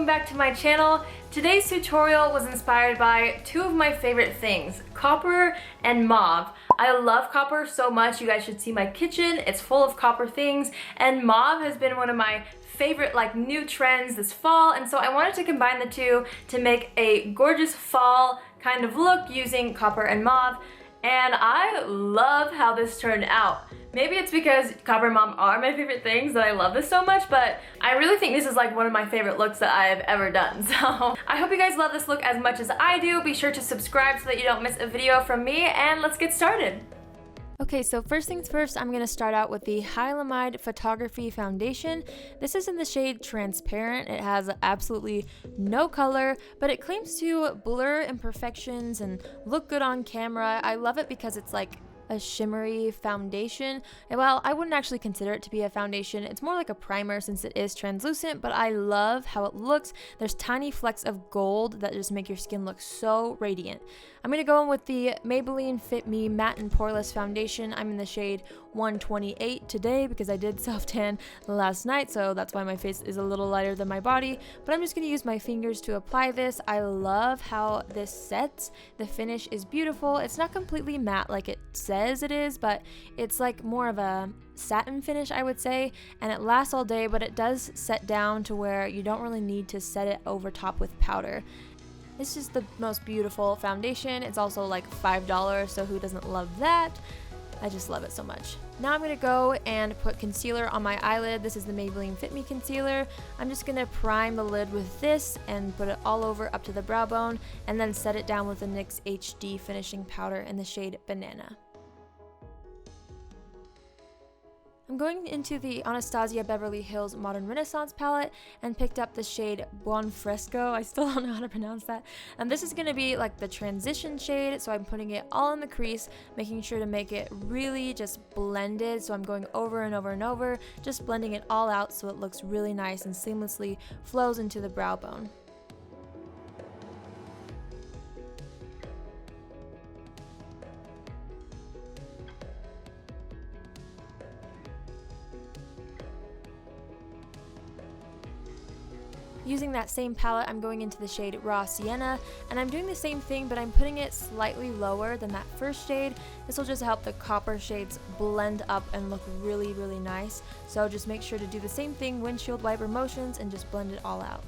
welcome back to my channel. Today's tutorial was inspired by two of my favorite things, copper and mauve. I love copper so much. You guys should see my kitchen. It's full of copper things, and mauve has been one of my favorite new trends this fall, and so I wanted to combine the two to make a gorgeous fall kind of look using copper and mauve, and I love how this turned out. Maybe it's because copper and mauve are my favorite things that I love this so much, but I really think this is one of my favorite looks that I've ever done. So I hope you guys love this look as much as I do. Be sure to subscribe so that you don't miss a video from me, and let's get started. Okay, so first things first, I'm going to start out with the Hylamide Photography Foundation. This is in the shade Transparent. It has absolutely no color, but it claims to blur imperfections and look good on camera. I love it because it's like a shimmery foundation. And well, I wouldn't actually consider it to be a foundation. It's more like a primer since it is translucent, but I love how it looks. There's tiny flecks of gold that just make your skin look so radiant. I'm going to go in with the Maybelline Fit Me Matte and Poreless Foundation. I'm in the shade 128 today because I did self-tan last night, so that's why my face is a little lighter than my body. But I'm just going to use my fingers to apply this. I love how this sets. The finish is beautiful. It's not completely matte like it says it is, but it's like more of a satin finish, I would say, and it lasts all day, but it does set down to where you don't really need to set it over top with powder. It's just the most beautiful foundation. It's also like $5, so who doesn't love that? I just love it so much. Now I'm going to go and put concealer on my eyelid. This is the Maybelline Fit Me concealer. I'm just going to prime the lid with this and put it all over up to the brow bone, and then set it down with the NYX HD finishing powder in the shade Banana. I'm going into the Anastasia Beverly Hills Modern Renaissance palette and picked up the shade Buon Fresco. I still don't know how to pronounce that. And this is going to be like the transition shade, so I'm putting it all in the crease, making sure to make it really just blended. So I'm going over and over and over, just blending it all out so it looks really nice and seamlessly flows into the brow bone. Using that same palette, I'm going into the shade Raw Sienna, and I'm doing the same thing, but I'm putting it slightly lower than that first shade. This will just help the copper shades blend up and look really, really nice. So just make sure to do the same thing, windshield wiper motions, and just blend it all out.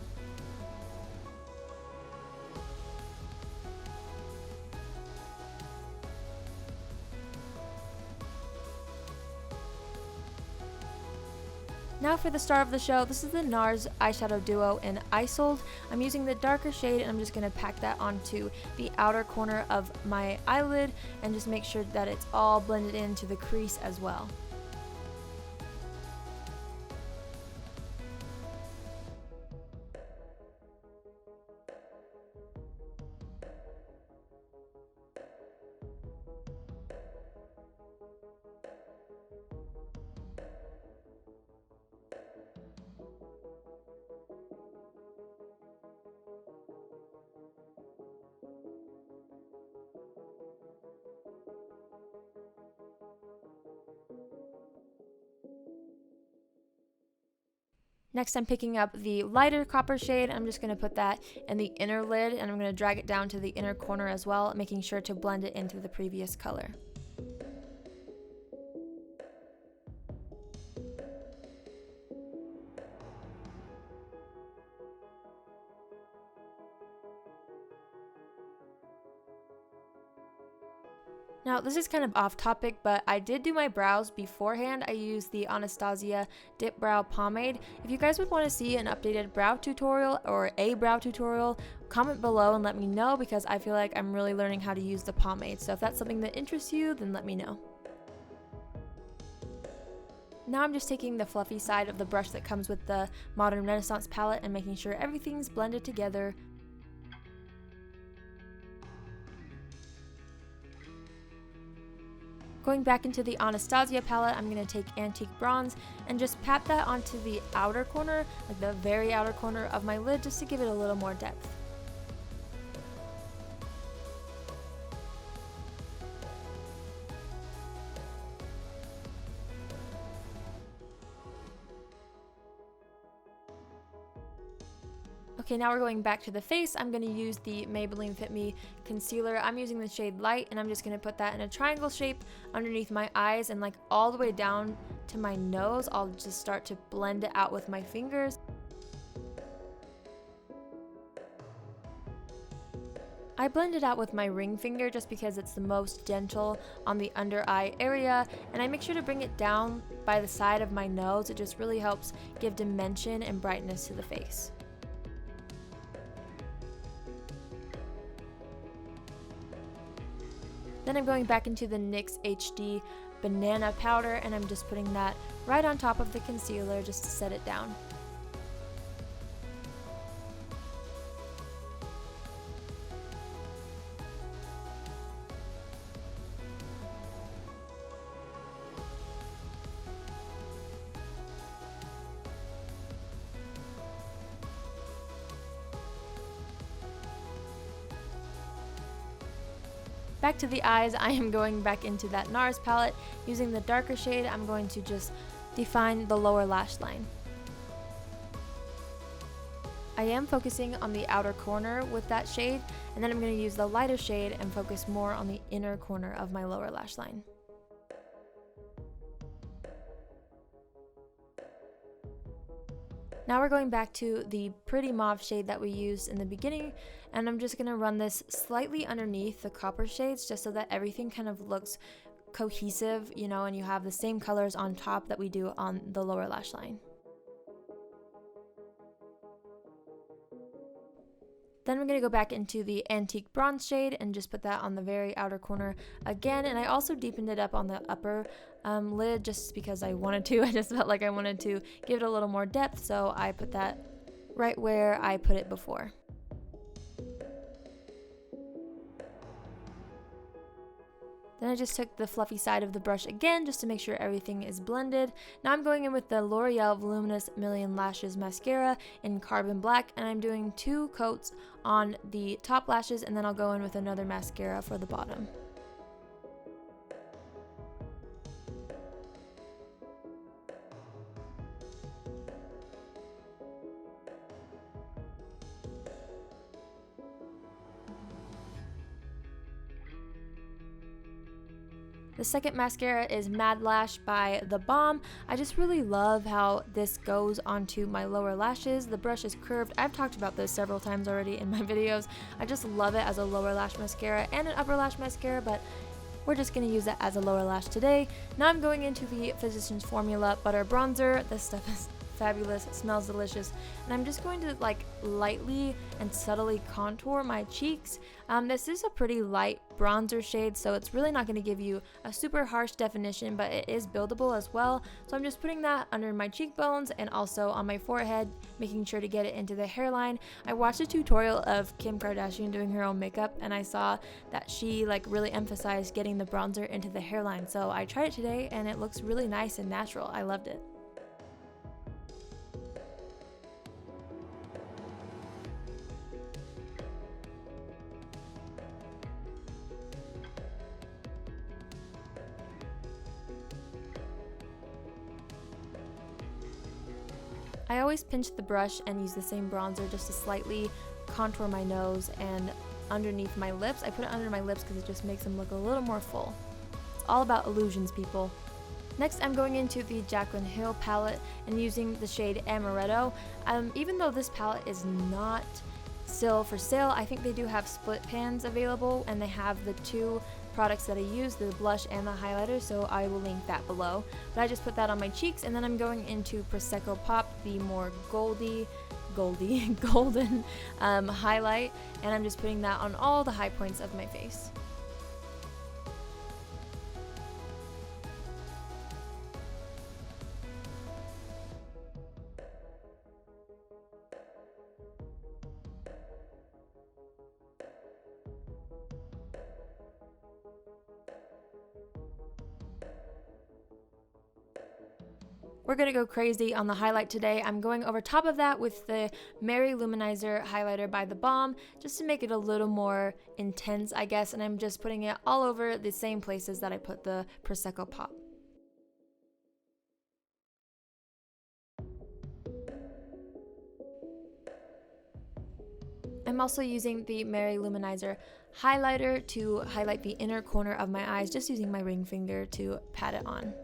Now for the star of the show, this is the NARS eyeshadow duo in ISOLDE. I'm using the darker shade, and I'm just going to pack that onto the outer corner of my eyelid and just make sure that it's all blended into the crease as well. Next, I'm picking up the lighter copper shade. I'm just going to put that in the inner lid, and I'm going to drag it down to the inner corner as well, making sure to blend it into the previous color. Now, this is kind of off topic, but I did do my brows beforehand. I used the Anastasia Dip Brow Pomade. If you guys would want to see an updated brow tutorial or a brow tutorial, comment below and let me know, because I feel like I'm really learning how to use the pomade. So if that's something that interests you, then let me know. Now I'm just taking the fluffy side of the brush that comes with the Modern Renaissance palette and making sure everything's blended together. Going back into the Anastasia palette, I'm going to take Antique Bronze and just pat that onto the outer corner, like the very outer corner of my lid, just to give it a little more depth. Okay, now we're going back to the face. I'm going to use the Maybelline Fit Me concealer. I'm using the shade Light, and I'm just going to put that in a triangle shape underneath my eyes, and like all the way down to my nose. I'll just start to blend it out with my fingers. I blend it out with my ring finger just because it's the most gentle on the under eye area, and I make sure to bring it down by the side of my nose. It just really helps give dimension and brightness to the face. Then I'm going back into the NYX HD Banana Powder, and I'm just putting that right on top of the concealer just to set it down. Back to the eyes, I am going back into that NARS palette. Using the darker shade, I'm going to just define the lower lash line. I am focusing on the outer corner with that shade, and then I'm going to use the lighter shade and focus more on the inner corner of my lower lash line. Now we're going back to the pretty mauve shade that we used in the beginning, and I'm just going to run this slightly underneath the copper shades just so that everything kind of looks cohesive, you know, and you have the same colors on top that we do on the lower lash line. Then we're going to go back into the Antique Bronze shade and just put that on the very outer corner again. And I also deepened it up on the upper lid just because I wanted to. I just felt like I wanted to give it a little more depth, so I put that right where I put it before. Then I just took the fluffy side of the brush again just to make sure everything is blended. Now I'm going in with the L'Oreal Voluminous Million Lashes Mascara in Carbon Black, and I'm doing 2 coats on the top lashes, and then I'll go in with another mascara for the bottom. The second mascara is Mad Lash by The Balm. I just really love how this goes onto my lower lashes. The brush is curved. I've talked about this several times already in my videos. I just love it as a lower lash mascara and an upper lash mascara, but we're just going to use it as a lower lash today. Now I'm going into the Physicians Formula Butter Bronzer. This stuff is fabulous. It smells delicious. And I'm just going to like lightly and subtly contour my cheeks. This is a pretty light bronzer shade, so it's really not going to give you a super harsh definition, but it is buildable as well. So I'm just putting that under my cheekbones and also on my forehead, making sure to get it into the hairline. I watched a tutorial of Kim Kardashian doing her own makeup, and I saw that she like really emphasized getting the bronzer into the hairline. So I tried it today and it looks really nice and natural. I loved it. I always pinch the brush and use the same bronzer just to slightly contour my nose and underneath my lips. I put it under my lips because it just makes them look a little more full. It's all about illusions, people. Next, I'm going into the Jaclyn Hill palette and using the shade Amaretto. Even though this palette is not still for sale, I think they do have split pans available, and they have the 2 products that I use, the blush and the highlighter, so I will link that below. But I just put that on my cheeks, and then I'm going into Prosecco Pop, the more golden highlight, and I'm just putting that on all the high points of my face. We're going to go crazy on the highlight today. I'm going over top of that with the Mary Luminizer highlighter by The Balm, just to make it a little more intense, I guess, and I'm just putting it all over the same places that I put the Prosecco Pop. I'm also using the Mary Luminizer highlighter to highlight the inner corner of my eyes, just using my ring finger to pat it on.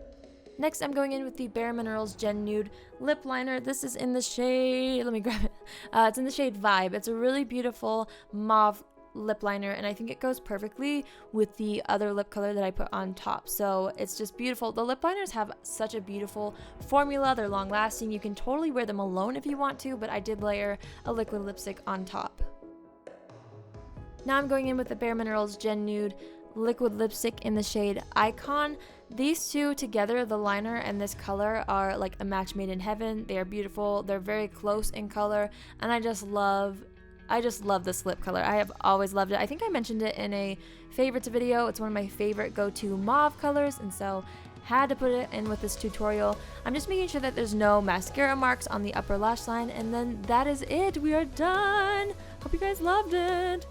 Next, I'm going in with the BareMinerals Gen Nude lip liner. This is in the shade, let me grab it. It's in the shade Vibe. It's a really beautiful mauve lip liner, and I think it goes perfectly with the other lip color that I put on top. So it's just beautiful. The lip liners have such a beautiful formula. They're long lasting. You can totally wear them alone if you want to, but I did layer a liquid lipstick on top. Now I'm going in with the BareMinerals Gen Nude liquid lipstick in the shade Icon. These two together, the liner and this color, are like a match made in heaven. They are beautiful. They're very close in color, and I just love this lip color. I have always loved it. I think I mentioned it in a favorites video. It's one of my favorite go-to mauve colors, and so had to put it in with this tutorial. I'm just making sure that there's no mascara marks on the upper lash line, and then that is it. We are done. Hope you guys loved it.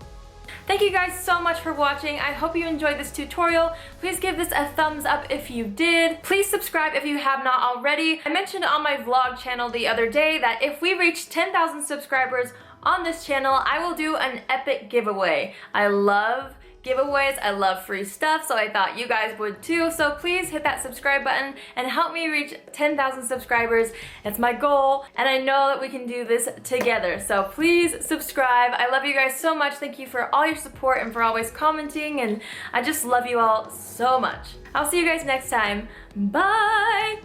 Thank you guys so much for watching. I hope you enjoyed this tutorial. Please give this a thumbs up if you did. Please subscribe if you have not already. I mentioned on my vlog channel the other day that if we reach 10,000 subscribers on this channel, I will do an epic giveaway. I love giveaways, I love free stuff, so I thought you guys would too. So please hit that subscribe button and help me reach 10,000 subscribers. It's my goal, and I know that we can do this together. So please subscribe. I love you guys so much. Thank you for all your support and for always commenting, and I just love you all so much. I'll see you guys next time. Bye!